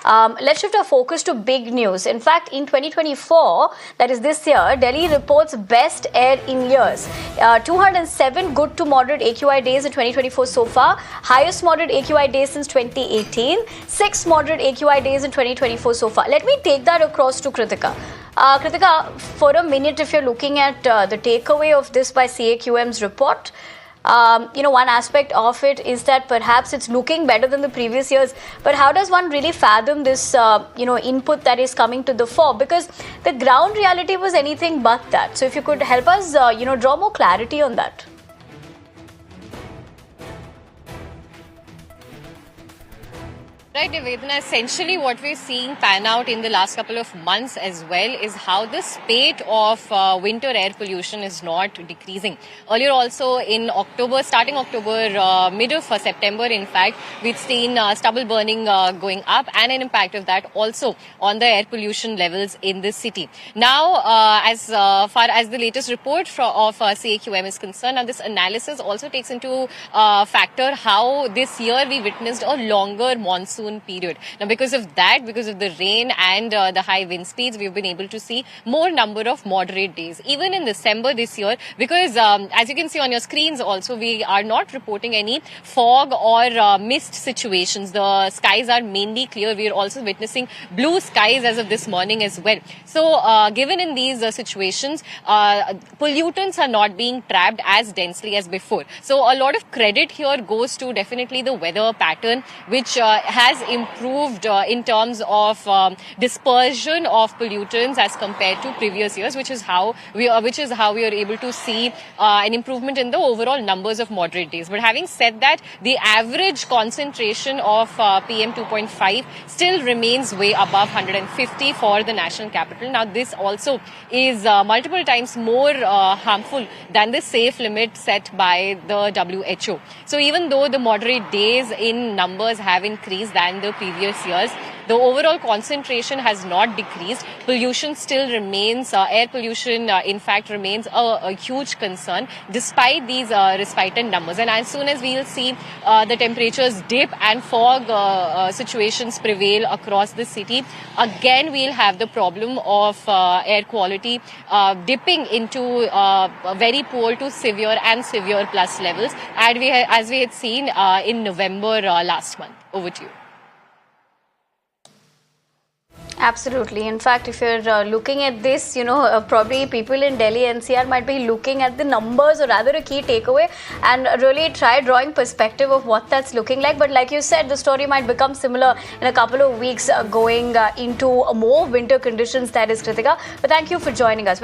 Let's shift our focus to big news. In fact, in 2024, that is this year, Delhi reports best air in years. 207 good to moderate AQI days in 2024 so far, highest moderate AQI days since 2018, 6 moderate AQI days in 2024 so far. Let me take that across to Kritika. Kritika, for a minute, if you're looking at the takeaway of this by CAQM's report, one aspect of it is that perhaps it's looking better than the previous years. But how does one really fathom this, input that is coming to the fore? Because the ground reality was anything but that. So if you could help us, draw more clarity on that. Right, Nivedana, essentially what we're seeing pan out in the last couple of months as well is how the spate of winter air pollution is not decreasing. Earlier also in October, starting October, mid of September, in fact, we've seen stubble burning going up and an impact of that also on the air pollution levels in this city. Now, as far as the latest report of CAQM is concerned, now this analysis also takes into factor how this year we witnessed a longer monsoon period. Now, because of that, because of the rain and the high wind speeds, we've been able to see more number of moderate days. Even in December this year, because as you can see on your screens also, we are not reporting any fog or mist situations. The skies are mainly clear. We are also witnessing blue skies as of this morning as well. So, given in these situations, pollutants are not being trapped as densely as before. So, a lot of credit here goes to definitely the weather pattern, which has improved in terms of dispersion of pollutants as compared to previous years, which is how we are able to see an improvement in the overall numbers of moderate days. But having said that, the average concentration of PM 2.5 still remains way above 150 for the national capital. Now, this also is multiple times more harmful than the safe limit set by the WHO. So even though the moderate days in numbers have increased than the previous years, the overall concentration has not decreased. Pollution still remains, air pollution in fact remains a huge concern despite these respited numbers. And as soon as we will see the temperatures dip and fog situations prevail across the city, again we'll have the problem of air quality dipping into very poor to severe and severe plus levels, and as we had seen in November last month. Over to you. Absolutely. In fact, if you're looking at this, probably people in Delhi NCR might be looking at the numbers, or rather a key takeaway, and really try drawing perspective of what that's looking like. But like you said, the story might become similar in a couple of weeks going into more winter conditions. That is, Kritika. But thank you for joining us.